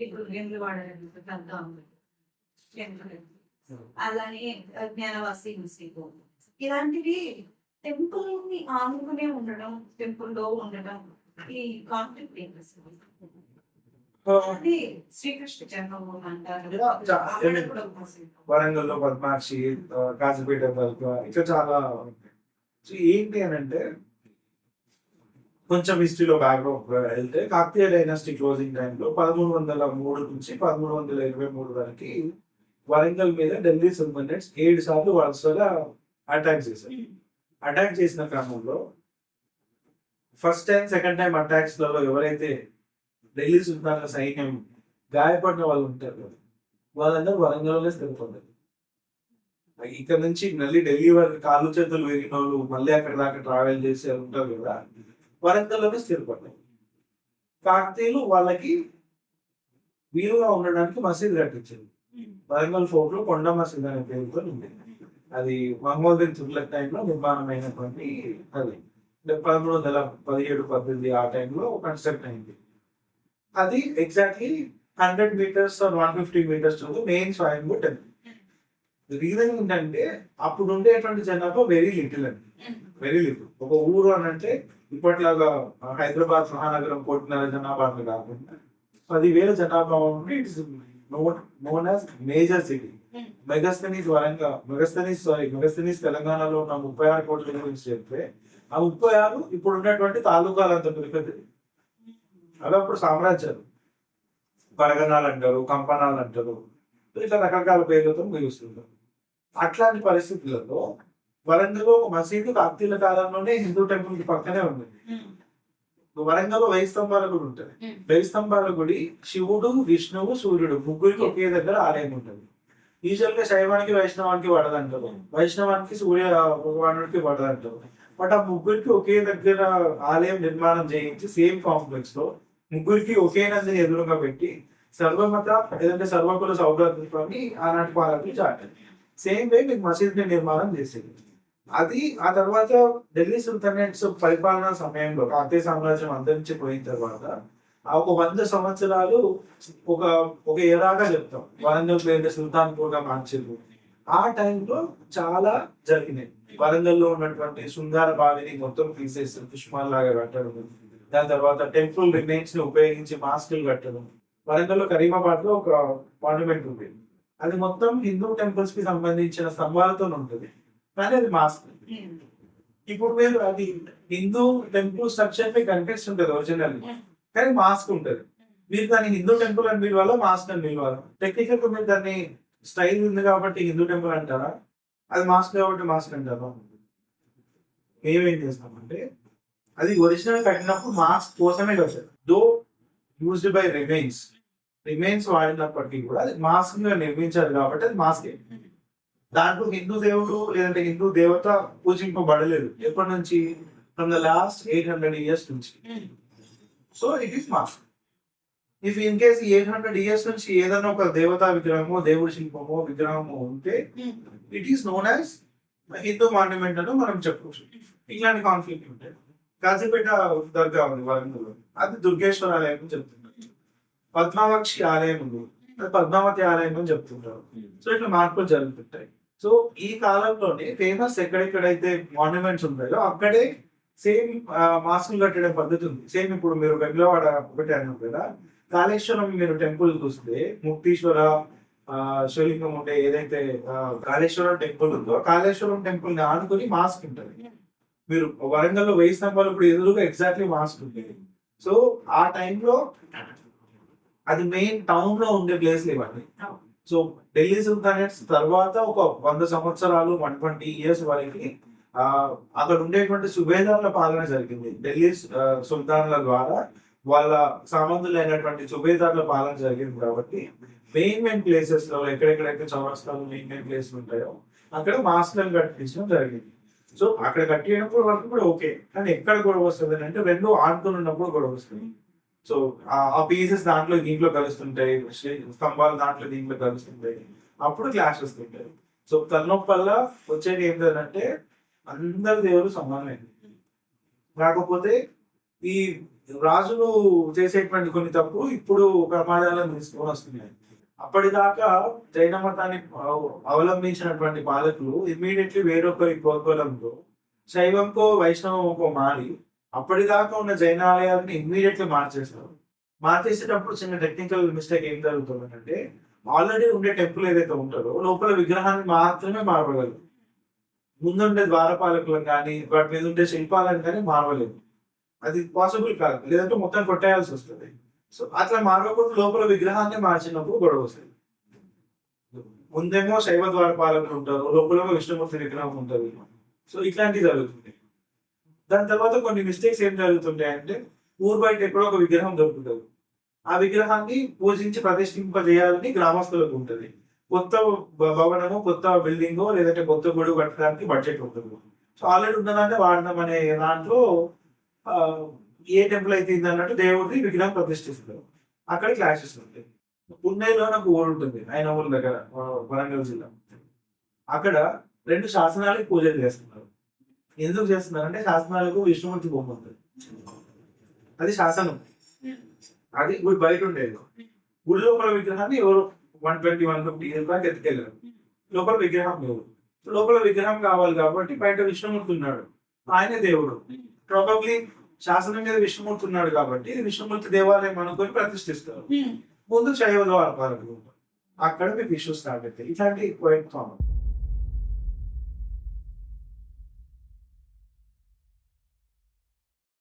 ఇప్పుడు వేములవాడ పెద్ద టెంపుల్, అలానే జ్ఞానవాసి ముస్లిం ఇలాంటివి టెంపుల్ ని ఆనుకునే ఉండడం, టెంపుల్ లో ఉండడం, ఈ కాన్ఫ్లిక్ట్ ఏం అసలు? అది శ్రీకృష్ణ జన్మభూమి అంటారు. వరంగల్లో పద్మాక్షి, కాజీపేట ఇంకా చాలా ఏంటి అని అంటే, కొంచెం హిస్టరీలో బ్యాక్గ్రౌండ్ వెళ్తే కాకతీయ డైనాసిటీ క్లోజింగ్ టైంలో 1303 నుంచి 1323 వరకు వరంగల్ మీద ఢిల్లీ సుల్తానేట్స్ 7 సార్లు వరుసగా అటాక్ చేశారు. అటాక్ చేసిన క్రమంలో first time, second time attacks లలో ఎవరైతే ఢిల్లీ సుల్తాన్ల సైన్యం గాయపడిన వాళ్ళు ఉంటారు కదా, వాళ్ళందరూ వరంగల్లోనే స్థిరపడ్డారు. ఇక్కడ నుంచి మళ్ళీ ఢిల్లీ వరకు కాళ్ళు చేతులు విరిగిన వాళ్ళు మళ్ళీ అక్కడ దాకా ట్రావెల్ చేసే ఉంటారు కదా, వరంగల్లోనే స్థిరపడ్డారు. కాకతీయులు వాళ్ళకి వీలుగా ఉండడానికి మసీద్ కట్టించారు. వరంగల్ ఫోర్ట్ లో కొండ మసీద్ అనే పేరుతో ఉంది. అది మహమ్మద్ బిన్ తుగ్లక్ టైంలో నిర్మాణమైనటువంటి అది 1317-18 ఆ టైంలో కన్స్ట్రక్ట్ అయింది. అది exactly 100 meters or 150 meters main Swayambhu temple. Reason ఏంటంటే అప్పుడు ఉండేటువంటి జనాభా వెరీ లిటిల్ అండి, వెరీ లిటిల్. ఒక ఊరు అని అంటే ఇప్పట్లాగా హైదరాబాద్ మహానగరం 1,500,000 జనాభా కాకుండా 10,000 జనాభా ఉండి it's known as major city. Megasthenes తెలంగాణలో ఉన్న 36 కోట్ల గురించి చెప్తే, ఆ 36 ఇప్పుడు ఉన్నటువంటి తాలూకాలంత పెద్దది. అలా అప్పుడు సామ్రాజ్యాలు, పరగణాలు అంటారు, కంపనాలు అంటారు, ఇట్లా రకరకాల పేర్లతో పిలుస్తుంటారు. అట్లాంటి పరిస్థితులలో వరంగల్ ఒక మసీదు కాకతీయుల కాలంలోనే హిందూ టెంపుల్ కి పక్కనే ఉంది. వరంగల్ 1000 స్తంభాల గుడి ఉంటుంది. 1000 స్తంభాల గుడి శివుడు, విష్ణువు, సూర్యుడు ముగ్గురికి ఒకే దగ్గర ఆలయం ఉంటుంది. యూజువల్ గా శైవానికి వైష్ణవానికి పడదంటారు, వైష్ణవానికి సూర్య భగవానుడికి పడదంటారు. బట్ ఆ ముగ్గురికి ఒకే దగ్గర ఆలయం నిర్మాణం చేయించి సేమ్ కాంప్లెక్స్ లో ముగ్గురికి ఒకే నందిని ఎదురుగా పెట్టి సర్వమత లేదంటే సర్వకుల సౌభ్రాతృత్వాన్ని ఆనాటి పాలకులు చాటారు. సేమ్ వే మీకు మసీద్ ని నిర్మాణం చేసేది. అది ఆ తర్వాత ఢిల్లీ సుల్తానేట్స్ పరిపాలనా సమయంలో కాకతీయ సామ్రాజ్యం అంతరించిపోయిన తర్వాత ఒక 100 సంవత్సరాలు ఒక ఎరాగా చెప్తాం. వరంగల్ పేరు సుల్తాన్పూర్ గా మార్చారు. ఆ టైంలో చాలా జరిగినాయి. వరంగల్లో ఉన్నటువంటి శృంగార బావిని మొత్తం తీసేసి పుష్పాల్లాగా కట్టడం, దాని తర్వాత టెంపుల్ రిమైన్స్ ని ఉపయోగించి మాస్కులు కట్టడం. వరంగల్లో కరీమాబాద్ లో ఒక మాన్యుమెంట్ ఉంది, అది మొత్తం హిందూ టెంపుల్స్ కి సంబంధించిన స్తంభాలతో ఉంటుంది, కానీ అది మాస్క్. ఇప్పుడు మీరు అది హిందూ టెంపుల్ స్ట్రక్చర్ పై కనిపిస్తుంటది ఒరిజినల్, కానీ మాస్క్ ఉంటది. మీరు దాన్ని హిందూ టెంపుల్ అని పిలవాలా, మాస్క్ అని పిలవాలా? టెక్నికల్ గా మీరు దాన్ని స్టైల్ ఉంది కాబట్టి హిందూ టెంపుల్ అంటారా, అది మాస్క్ కాబట్టి మాస్క్ అంటారా? మేమేం చేస్తామంటే అది ఒరిజినల్ కట్టినప్పుడు మాస్క్ కోసమే కట్టారు. దో యూజ్డ్ బై రిమైన్స్ వాడినప్పటికీ కూడా అది మాస్క్ గా నిర్మించారు కాబట్టి అది మాస్క్. దాంట్లో హిందూ దేవుడు లేదంటే హిందూ దేవత పూజింపబడలేదు ఎప్పటి నుంచి, ఫ్రమ్ ద లాస్ట్ 800 years నుంచి. So it is mask. If in case 800 years నుంచి ఏదైనా ఒక దేవతా విగ్రహమో, దేవుడి శిల్పమో, విగ్రహమో ఉంటే it is known as Hindu monument అని మనం చెప్పవచ్చు. ఇట్లాంటి కాన్ఫ్లిక్ట్ ఉంటాయి. కాజీపేట దర్గా ఉంది వరంగల్లో, అది దుర్గేశ్వర ఆలయం అని చెప్తున్నారు. పద్మావక్షి ఆలయం ఉంది, అది పద్మావతి ఆలయం అని చెప్తుంటారు. సో ఇట్లా మార్పులు జరుగుతుంటాయి. సో ఈ కాలంలోనే ఫేమస్ ఎక్కడెక్కడైతే మాన్యుమెంట్స్ ఉంటాయో అక్కడే సేమ్ మాస్కులు కట్టడం పద్ధతి ఉంది. సేమ్ ఇప్పుడు మీరు వెంగళవాడ ఒకటి అన్నారు కదా, కాళేశ్వరం మీరు టెంపుల్ చూస్తే ముక్తీశ్వర శివలింగం ఉండే ఏదైతే కాళేశ్వరం టెంపుల్ ఉందో, కాళేశ్వరం టెంపుల్ ని ఆనుకుని మాస్క్ ఉంటుంది. మీరు వరంగల్లో 1000 స్తంభాలు ఇప్పుడు ఎదురుగా ఎగ్జాక్ట్లీ మాస్క్ ఉంటుంది. సో ఆ టైంలో అది మెయిన్ టౌన్ లో ఉండే ప్లేస్లు ఇవన్నీ. సో ఢిల్లీ సుల్తానేట్స్ తర్వాత ఒక 100 సంవత్సరాలు 120 years వరకు అక్కడ ఉండేటువంటి సుబేదార్ల పాలన జరిగింది. ఢిల్లీ సుల్తాన్ల ద్వారా వాళ్ళ సామంతులైనటువంటి సుబేదార్ల పాలన జరిగింది కాబట్టి మెయిన్ ప్లేసెస్ లో ఎక్కడెక్కడైతే చౌరస్తాలు మెయిన్ ప్లేసెస్ ఉంటాయో అక్కడ మాస్కులను కట్టించడం జరిగింది. సో అక్కడ కట్టినప్పుడు వరకు కూడా ఓకే, కానీ ఎక్కడ గొడవ వస్తుంది అంటే రెండు ఆడుకుని ఉన్నప్పుడు గొడవ వస్తుంది. సో ఆ పీసెస్ దీంట్లో కలుస్తుంటాయి, స్తంభాలు దీంట్లో కలుస్తుంటాయి, అప్పుడు క్లాష్ వస్తుంటాయి. సో తలనొప్పల్లా వచ్చేది ఏంటంటే అందరి దేవుడు సమానమైంది. కాకపోతే ఈ రాజులు చేసేటువంటి కొన్ని తప్పులు ఇప్పుడు ప్రమాదాలను తీసుకొని వస్తున్నాయి. అప్పటిదాకా జైన మతాన్ని అవలంబించినటువంటి పాలకులు ఇమ్మీడియట్లీ వేరొకరి ప్రోద్బలంతో శైవంకో వైష్ణవంకో మారి అప్పటిదాకా ఉన్న జైన ఆలయాలని ఇమ్మీడియట్లీ మార్చేస్తారు. మార్చేసేటప్పుడు చిన్న టెక్నికల్ మిస్టేక్ ఏం జరుగుతుందంటే ఆల్రెడీ ఉండే టెంపుల్ ఏదైతే ఉంటుందో లోపల విగ్రహాన్ని మాత్రమే మార్చగలరు. ముందుండే ద్వారపాలకులను కానీ వాటి మీద ఉండే శిల్పాలను కానీ మార్వలేదు. అది పాసిబుల్ కాదు, లేదంటే మొత్తం కొట్టేయాల్సి వస్తుంది. సో అట్లా మార్గకుండా లోపల విగ్రహాన్ని మార్చినప్పుడు గొడవ వస్తుంది. ముందేమో శైవ ద్వారపాలకులు ఉంటారు, లోపలేమో విష్ణుమూర్తి విగ్రహం ఉంటుంది. సో ఇట్లాంటివి జరుగుతుంది. దాని తర్వాత కొన్ని మిస్టేక్స్ ఏం జరుగుతుంటాయి అంటే ఊరు బయట ఎక్కడో ఒక విగ్రహం దొరుకుతుంది. ఆ విగ్రహాన్ని పూజించి ప్రతిష్ఠింపజేయాలని గ్రామస్తులకు ఉంటుంది. కొత్త భవనము, కొత్త బిల్డింగ్ లేదంటే కొత్త గుడి కట్టడానికి బడ్జెట్ ఉంటుంది. సో ఆల్రెడీ ఉన్నదాన్ని వాడడం అనే దాంట్లో ఏ టెంపుల్ అయితే అన్నట్టు దేవుడిని విగ్రహం ప్రతిష్ఠిస్తారు. అక్కడ క్లాషెస్ ఉంటాయి. పుణేలో నాకు ఊరు ఉంటుంది, ఆయన ఊరు దగ్గర, వరంగల్ జిల్లా. అక్కడ 2 శాసనాలకు పూజలు చేస్తున్నారు. ఎందుకు చేస్తున్నారు అంటే శాసనాలకు విష్ణుమూర్తి బొమ్మ ఉంటుంది. అది శాసనం, అది గుడి బయట ఉండేది. గుడి లోపల విగ్రహాన్ని ఎవరు 120-150 ఇయర్స్ దాకా ఎత్తుకెళ్ళారు. లోపల విగ్రహం లేదు. లోపల విగ్రహం కావాలి కాబట్టి బయట విష్ణుమూర్తి ఉన్నాడు, ఆయనే దేవుడు. ప్రాబబ్లీ శాసనం మీద విష్ణుమూర్తి ఉన్నాడు కాబట్టి ఇది విష్ణుమూర్తి దేవాలయం అనుకొని ప్రతిష్ఠిస్తారు. ముందు శైవ ద్వారపాలకులు, అక్కడ మీకు ఇష్యూ స్టార్ట్ అవుతాయి. ఇట్లాంటి క్వైట్ కామన్.